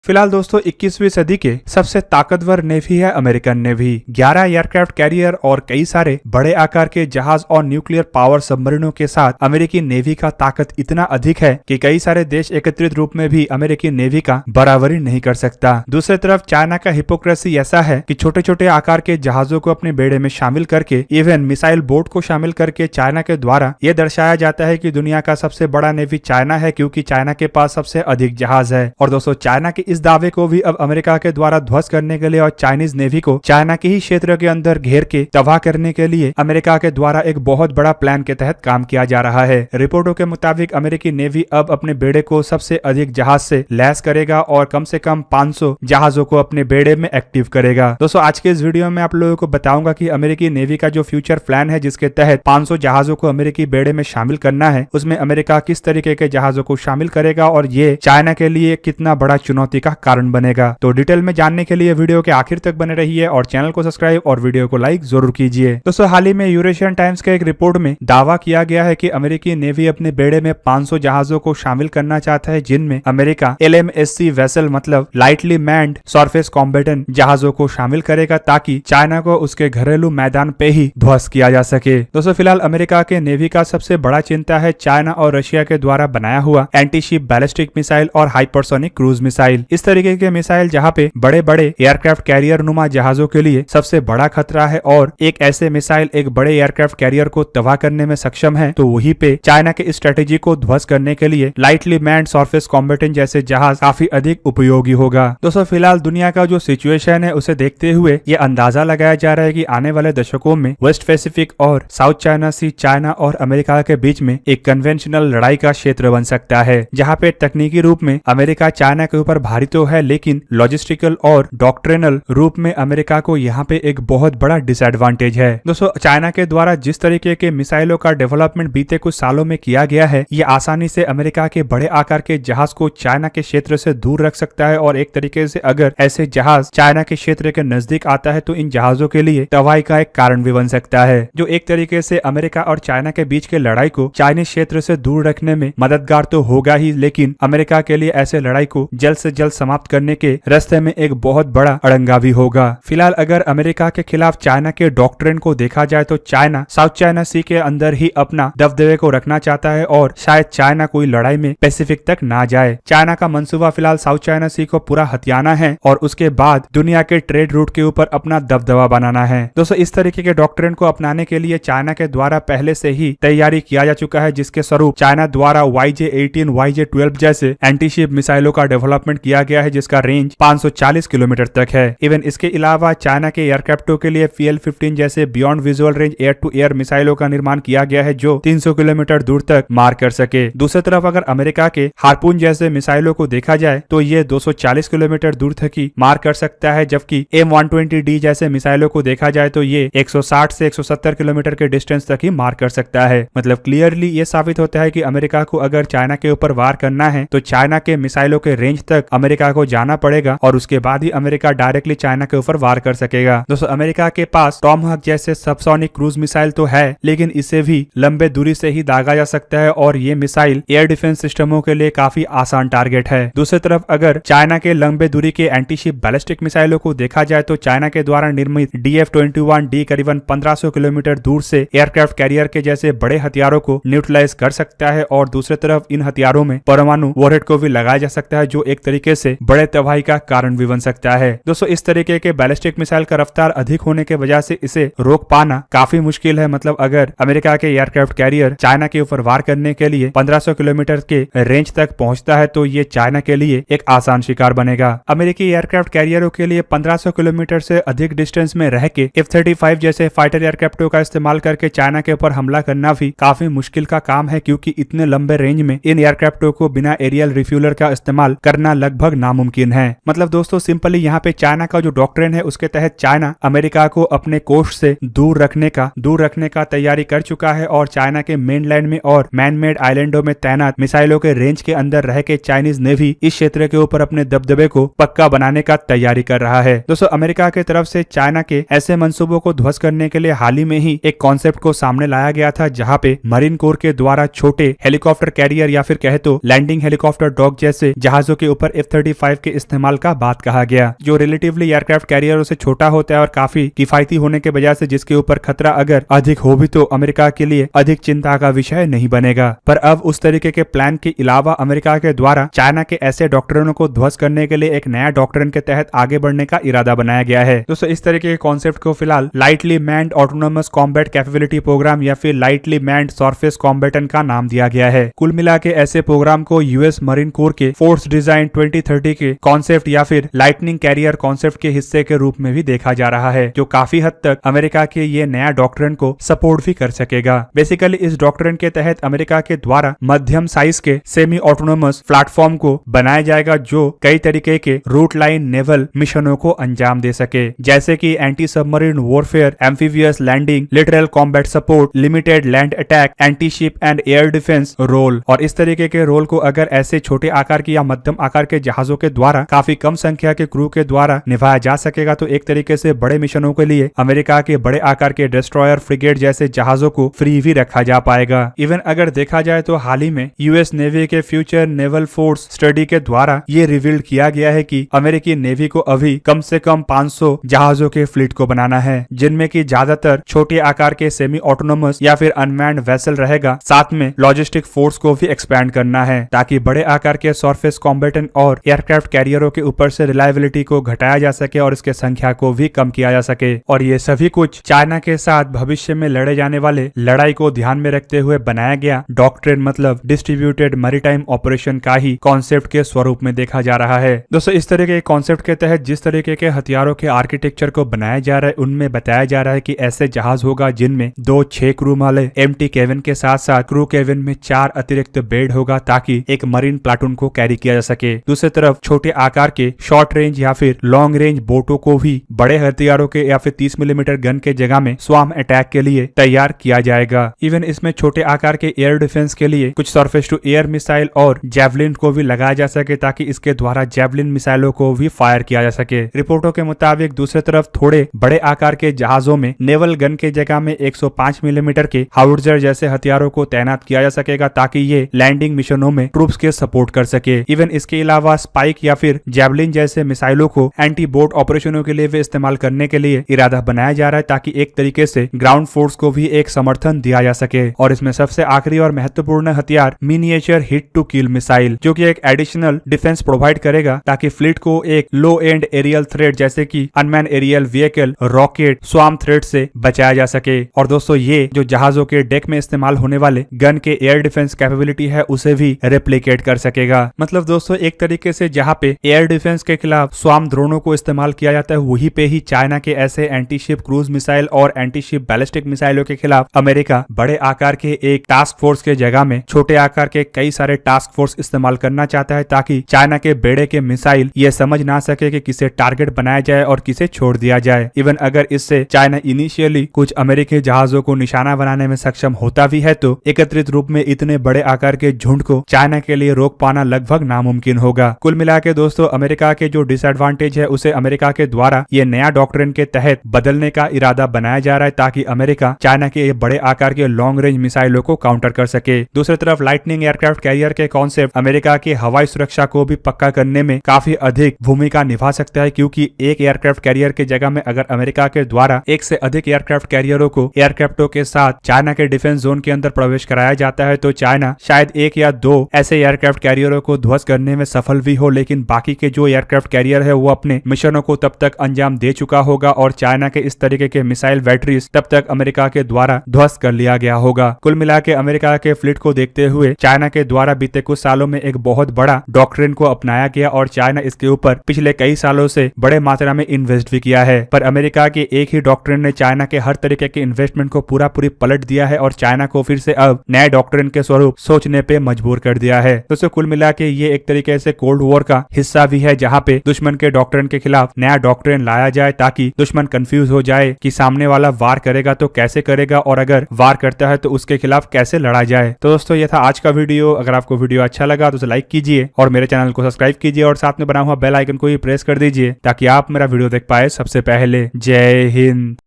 फिलहाल दोस्तों 21वीं सदी के सबसे ताकतवर नेवी है अमेरिकन नेवी। 11 एयरक्राफ्ट कैरियर और कई सारे बड़े आकार के जहाज और न्यूक्लियर पावर सबमरीनों के साथ अमेरिकी नेवी का ताकत इतना अधिक है कि कई सारे देश एकत्रित रूप में भी अमेरिकी नेवी का बराबरी नहीं कर सकता। दूसरी तरफ चाइना का हिपोक्रेसी ऐसा है कि छोटे छोटे आकार के जहाजों को अपने बेड़े में शामिल करके इवन मिसाइल बोट को शामिल करके चाइना के द्वारा यह दर्शाया जाता है कि दुनिया का सबसे बड़ा नेवी चाइना है, क्योंकि चाइना के पास सबसे अधिक जहाज है। और दोस्तों चाइना के इस दावे को भी अब अमेरिका के द्वारा ध्वस्त करने के लिए और चाइनीज नेवी को चाइना के ही क्षेत्र के अंदर घेर के तबाह करने के लिए अमेरिका के द्वारा एक बहुत बड़ा प्लान के तहत काम किया जा रहा है। रिपोर्टों के मुताबिक अमेरिकी नेवी अब अपने बेड़े को सबसे अधिक जहाज से लैस करेगा और कम से कम 500 जहाजों को अपने बेड़े में एक्टिव करेगा। दोस्तों आज के इस वीडियो में आप लोगों को बताऊंगा कि अमेरिकी नेवी का जो फ्यूचर प्लान है, जिसके तहत 500 जहाजों को अमेरिकी बेड़े में शामिल करना है, उसमें अमेरिका किस तरीके के जहाजों को शामिल करेगा और ये चाइना के लिए कितना बड़ा चुनौती का कारण बनेगा। तो डिटेल में जानने के लिए वीडियो के आखिर तक बने रहिए और चैनल को सब्सक्राइब और वीडियो को लाइक जरूर कीजिए। दोस्तों हाल ही में यूरेशियन टाइम्स के एक रिपोर्ट में दावा किया गया है कि अमेरिकी नेवी अपने बेड़े में 500 जहाजों को शामिल करना चाहता है, जिनमें अमेरिका LMSC वेसल मतलब लाइटली मैन्ड सरफेस कॉम्बेटेंट जहाजों को शामिल करेगा, ताकि चाइना को उसके घरेलू मैदान पे ही ध्वस्त किया जा सके। दोस्तों फिलहाल अमेरिका के नेवी का सबसे बड़ा चिंता है चाइना और रशिया के द्वारा बनाया हुआ एंटी शिप बैलिस्टिक मिसाइल और हाइपरसोनिक क्रूज मिसाइल। इस तरीके के मिसाइल जहां पे बड़े बड़े एयरक्राफ्ट कैरियर नुमा जहाजों के लिए सबसे बड़ा खतरा है, और एक ऐसे मिसाइल एक बड़े एयरक्राफ्ट कैरियर को तबाह करने में सक्षम है, तो वहीं पे चाइना के स्ट्रेटेजी को ध्वस्त करने के लिए लाइटली मैन्ड सरफेस कॉम्बेटेंट जैसे जहाज काफी अधिक उपयोगी होगा। दोस्तों फिलहाल दुनिया का जो सिचुएशन है उसे देखते हुए ये अंदाजा लगाया जा रहा है कि आने वाले दशकों में वेस्ट पैसिफिक और साउथ चाइना सी चाइना और अमेरिका के बीच में एक कन्वेंशनल लड़ाई का क्षेत्र बन सकता है, जहाँ पे तकनीकी रूप में अमेरिका चाइना के ऊपर भारी तो है, लेकिन लॉजिस्टिकल और डॉक्ट्रिनल रूप में अमेरिका को यहाँ पे एक बहुत बड़ा डिसएडवांटेज है। दोस्तों चाइना के द्वारा जिस तरीके के मिसाइलों का डेवलपमेंट बीते कुछ सालों में किया गया है, ये आसानी से अमेरिका के बड़े आकार के जहाज को चाइना के क्षेत्र से दूर रख सकता है, और एक तरीके से अगर ऐसे जहाज चाइना के क्षेत्र के नजदीक आता है तो इन जहाजों के लिए तबाही का एक कारण भी बन सकता है, जो एक तरीके से अमेरिका और चाइना के बीच के लड़ाई को चाइनीज क्षेत्र से दूर रखने में मददगार तो होगा ही, लेकिन अमेरिका के लिए ऐसे लड़ाई को जल्द से जल्द समाप्त करने के रास्ते में एक बहुत बड़ा अड़ंगा भी होगा। फिलहाल अगर अमेरिका के खिलाफ चाइना के डॉक्ट्रिन को देखा जाए तो चाइना साउथ चाइना सी के अंदर ही अपना दबदबे को रखना चाहता है, और शायद चाइना कोई लड़ाई में पैसिफिक तक ना जाए। चाइना का मंसूबा फिलहाल साउथ चाइना सी को पूरा हथियाना है और उसके बाद दुनिया के ट्रेड रूट के ऊपर अपना दबदबा बनाना है। दोस्तों इस तरीके के डॉक्ट्रिन को अपनाने के लिए चाइना के द्वारा पहले से ही तैयारी किया जा चुका है, जिसके स्वरूप चाइना द्वारा YJ-18 YJ-12 जैसे एंटी शिप मिसाइलों का डेवलपमेंट किया गया है, जिसका रेंज 540 किलोमीटर तक है। इवन इसके अलावा चाइना के एयरक्राफ्टों के लिए PL-15 जैसे beyond visual range air to air मिसाइलों का निर्माण किया गया है, जो 300 किलोमीटर दूर तक मार कर सके। दूसरी तरफ अगर अमेरिका के हार्पून जैसे मिसाइलों को देखा जाए तो ये 240 किलोमीटर दूर तक ही मार कर सकता है, जबकि M120D जैसे मिसाइलों को देखा जाए तो ये 160 से 170 किलोमीटर के डिस्टेंस तक ही मार कर सकता है। मतलब क्लियरली ये साबित होता है कि अमेरिका को अगर चाइना के ऊपर वार करना है तो चाइना के मिसाइलों के रेंज तक अमेरिका को जाना पड़ेगा, और उसके बाद ही अमेरिका डायरेक्टली चाइना के ऊपर वार कर सकेगा। दोस्तों अमेरिका के पास टॉमहॉक जैसे सबसोनिक क्रूज मिसाइल तो है, लेकिन इसे भी लंबे दूरी से ही दागा जा सकता है, और ये मिसाइल एयर डिफेंस सिस्टमों के लिए काफी आसान टारगेट है। दूसरी तरफ अगर चाइना के लंबे दूरी के एंटी शिप बैलिस्टिक मिसाइलों को देखा जाए तो चाइना के द्वारा निर्मित DF-21D करीबन 1500 किलोमीटर दूर से एयरक्राफ्ट कैरियर के जैसे बड़े हथियारों को न्यूट्रलाइज कर सकता है, और दूसरी तरफ इन हथियारों में परमाणु वॉरहेड को भी लगाया जा सकता है, जो एक तरीके से बड़े तबाही का कारण भी बन सकता है। दोस्तों इस तरीके के बैलिस्टिक मिसाइल का रफ्तार अधिक होने के वजह से इसे रोक पाना काफी मुश्किल है। मतलब अगर अमेरिका के एयरक्राफ्ट कैरियर चाइना के ऊपर वार करने के लिए 1500 किलोमीटर के रेंज तक पहुंचता है तो ये चाइना के लिए एक आसान शिकार बनेगा। अमेरिकी एयरक्राफ्ट कैरियरों के लिए 1500 किलोमीटर से अधिक डिस्टेंस में रह के F-35 जैसे फाइटर एयरक्राफ्टों का इस्तेमाल करके चाइना के ऊपर हमला करना भी काफी मुश्किल का काम है, क्योंकि इतने लंबे रेंज में इन एयरक्राफ्टों को बिना एरियल रिफ्यूलर का इस्तेमाल करना लगभग नामुमकिन है। मतलब दोस्तों सिंपली यहाँ पे चाइना का जो डॉक्ट्रिन है उसके तहत चाइना अमेरिका को अपने कोस्ट से दूर रखने का तैयारी कर चुका है, और चाइना के मेनलैंड में और मैन मेड आइलैंडों में तैनात मिसाइलों के रेंज के अंदर रह के चाइनीज नेवी इस क्षेत्र के ऊपर अपने दबदबे को पक्का बनाने का तैयारी कर रहा है। दोस्तों अमेरिका की तरफ से चाइना के ऐसे मंसूबों को ध्वस्त करने के लिए हाल ही में ही एक कॉन्सेप्ट को सामने लाया गया था, जहाँ पे मरीन कोर के द्वारा छोटे हेलीकॉप्टर कैरियर या फिर कहे तो लैंडिंग हेलीकॉप्टर डॉग जैसे जहाजों के ऊपर F-35 के इस्तेमाल का बात कहा गया, जो रिलेटिवली एयरक्राफ्ट कैरियरों से छोटा होता है और काफी किफायती होने के वजह से जिसके ऊपर खतरा अगर अधिक हो भी तो अमेरिका के लिए अधिक चिंता का विषय नहीं बनेगा। पर अब उस तरीके के प्लान के अलावा अमेरिका के द्वारा चाइना के ऐसे डॉक्ट्रिनों को ध्वस्त करने के लिए एक नया डॉक्ट्रिन के तहत आगे बढ़ने का इरादा बनाया गया है। दोस्तों इस तरीके के कॉन्सेप्ट को फिलहाल lightly manned autonomous combat capability program या फिर लाइटली मैन्ड सरफेस कॉम्बैटेंट का नाम दिया गया है। कुल मिला के ऐसे प्रोग्राम को यूएस मरीन कोर के फोर्स डिजाइन 2030 के कॉन्सेप्ट या फिर लाइटनिंग कैरियर कॉन्सेप्ट के हिस्से के रूप में भी देखा जा रहा है, जो काफी हद तक अमेरिका के ये नया डॉक्ट्रिन को सपोर्ट भी कर सकेगा। बेसिकली इस डॉक्ट्रिन के तहत अमेरिका के द्वारा मध्यम साइज के सेमी ऑटोनोमस प्लेटफॉर्म को बनाया जाएगा जो कई तरीके के रूट लाइन नेवल मिशनों को अंजाम दे सके, जैसे कि anti submarine warfare, amphibious landing, littoral combat support, limited land attack, anti ship and air defence role. और इस तरीके के रोल को अगर ऐसे छोटे आकार की या मध्यम आकार के जहाजों के द्वारा काफी कम संख्या के क्रू के द्वारा निभाया जा सकेगा तो एक तरीके से बड़े मिशनों के लिए अमेरिका के बड़े आकार के डिस्ट्रॉयर, फ्रिगेट जैसे जहाजों को फ्री भी रखा जा पाएगा। इवन अगर देखा जाए तो हाल ही में यूएस नेवी के फ्यूचर नेवल फोर्स स्टडी के द्वारा ये रिवील किया गया है कि अमेरिकी नेवी को अभी कम से कम 500 जहाजों के फ्लीट को बनाना है, जिनमें की ज्यादातर छोटे आकार के सेमी ऑटोनोमस या फिर अनमैन्ड वेसल रहेगा। साथ में लॉजिस्टिक फोर्स को भी एक्सपैंड करना है ताकि बड़े आकार के सरफेस कॉम्बैटेंट और एयरक्राफ्ट कैरियरों के ऊपर से रिलायबिलिटी को घटाया जा सके और इसके संख्या को भी कम किया जा सके। और ये सभी कुछ चाइना के साथ भविष्य में लड़े जाने वाले लड़ाई को ध्यान में रखते हुए बनाया गया डॉक्ट्रिन मतलब डिस्ट्रीब्यूटेड मैरीटाइम ऑपरेशन का ही कॉन्सेप्ट के स्वरूप में देखा जा रहा है। दोस्तों इस तरह के कॉन्सेप्ट के तहत जिस तरीके के हथियारों के आर्किटेक्चर को बनाया जा रहा है उनमें बताया जा रहा है कि ऐसे जहाज होगा जिनमें 2 6 क्रू वाले एम्प्टी केबिन के साथ साथ क्रू केबिन में 4 अतिरिक्त बेड होगा ताकि एक मरीन प्लाटून को कैरी किया जा सके। दूसरी तरफ छोटे आकार के शॉर्ट रेंज या फिर लॉन्ग रेंज बोटों को भी बड़े हथियारों के या फिर 30 मिलीमीटर गन के जगह में स्वाम अटैक के लिए तैयार किया जाएगा। इवन इसमें छोटे आकार के एयर डिफेंस के लिए कुछ सरफेस टू एयर मिसाइल और जेवलिन को भी लगाया जा सके ताकि इसके द्वारा जेवलिन मिसाइलों को भी फायर किया जा सके। रिपोर्टों के मुताबिक दूसरी तरफ थोड़े बड़े आकार के जहाजों में नेवल गन के जगह में 105 मिलीमीटर के हाउर्जर जैसे हथियारों को तैनात किया जा सकेगा ताकि ये लैंडिंग मिशनों में ट्रूप्स के सपोर्ट कर सके। इवन इसके अलावा स्पाइक या फिर जेवलिन जैसे मिसाइलों को एंटी बोट ऑपरेशनों के लिए भी इस्तेमाल करने के लिए इरादा बनाया जा रहा है ताकि एक तरीके से ग्राउंड फोर्स को भी एक समर्थन दिया जा सके। और इसमें सबसे आखिरी और महत्वपूर्ण हथियार miniature hit to kill missile, जो कि एक एडिशनल डिफेंस प्रोवाइड करेगा ताकि फ्लीट को एक लो एंड एरियल थ्रेट जैसे कि unmanned aerial vehicle, rocket, swarm threat से बचाया जा सके। और दोस्तों ये जो जहाजों के डेक में इस्तेमाल होने वाले गन के एयर डिफेंस कैपेबिलिटी है उसे भी रेप्लिकेट कर सकेगा। मतलब दोस्तों एक तरीके से जहाँ पे एयर डिफेंस के खिलाफ स्वाम ड्रोनों को इस्तेमाल किया जाता है वहीं पे ही चाइना के ऐसे एंटी शिप क्रूज मिसाइल और एंटी शिप बैलिस्टिक मिसाइलों के खिलाफ अमेरिका बड़े आकार के एक टास्क फोर्स के जगह में छोटे आकार के कई सारे टास्क फोर्स इस्तेमाल करना चाहता है ताकि चाइना के बेड़े के मिसाइल ये समझ ना सके कि किसे टारगेट बनाया जाए और किसे छोड़ दिया जाए। इवन अगर इससे चाइना इनिशियली कुछ अमेरिकी जहाजों को निशाना बनाने में सक्षम होता भी है तो एकत्रित रूप में इतने बड़े आकार के झुंड को चाइना के लिए रोक पाना लगभग नामुमकिन होगा। कुल मिला के दोस्तों अमेरिका के जो डिसएडवांटेज है उसे अमेरिका के द्वारा ये नया डॉक्ट्रिन के तहत बदलने का इरादा बनाया जा रहा है ताकि अमेरिका चाइना के बड़े आकार के लॉन्ग रेंज मिसाइलों को काउंटर कर सके। दूसरी तरफ लाइटनिंग एयरक्राफ्ट कैरियर के कॉन्सेप्ट अमेरिका की हवाई सुरक्षा को भी पक्का करने में काफी अधिक भूमिका निभा सकता है, क्योंकि एक एयरक्राफ्ट कैरियर के जगह में अगर अमेरिका के द्वारा एक से अधिक एयरक्राफ्ट कैरियरों को एयरक्राफ्टों के साथ चाइना के डिफेंस जोन के अंदर प्रवेश कराया जाता है तो चाइना शायद 1 या 2 ऐसे एयरक्राफ्ट कैरियरों को ध्वस्त करने में सफल भी हो, लेकिन बाकी के जो एयरक्राफ्ट कैरियर है वो अपने मिशनों को तब तक अंजाम दे चुका होगा और चाइना के इस तरीके के मिसाइल बैटरीज तब तक अमेरिका के द्वारा ध्वस्त कर लिया गया होगा। कुल मिला के अमेरिका के फ्लीट को देखते हुए चाइना के द्वारा बीते कुछ सालों में एक बहुत बड़ा डॉक्ट्रिन को अपनाया गया और चाइना इसके ऊपर पिछले कई सालों से बड़े मात्रा में इन्वेस्ट भी किया है। पर अमेरिका के एक ही डॉक्ट्रिन ने चाइना के हर तरीके के इन्वेस्टमेंट को पूरी पलट दिया है और चाइना को फिर से अब नए डॉक्ट्रिन के स्वरूप सोचने पे मजबूर कर दिया है। दोस्तों कुल मिला के ये एक तरीके से कोल्ड वॉर का हिस्सा भी है जहाँ पे दुश्मन के डॉक्ट्रिन के खिलाफ नया डॉक्ट्रिन लाया जाए ताकि दुश्मन कंफ्यूज हो जाए कि सामने वाला वार करेगा तो कैसे करेगा और अगर वार करता है तो उसके खिलाफ कैसे लड़ा जाए। तो दोस्तों ये था आज का वीडियो। अगर आपको वीडियो अच्छा लगा तो उसे लाइक कीजिए और मेरे चैनल को सब्सक्राइब कीजिए और साथ में बना हुआ बेल आइकन को भी प्रेस कर दीजिए ताकि आप मेरा वीडियो देख पाए सबसे पहले। जय हिंद।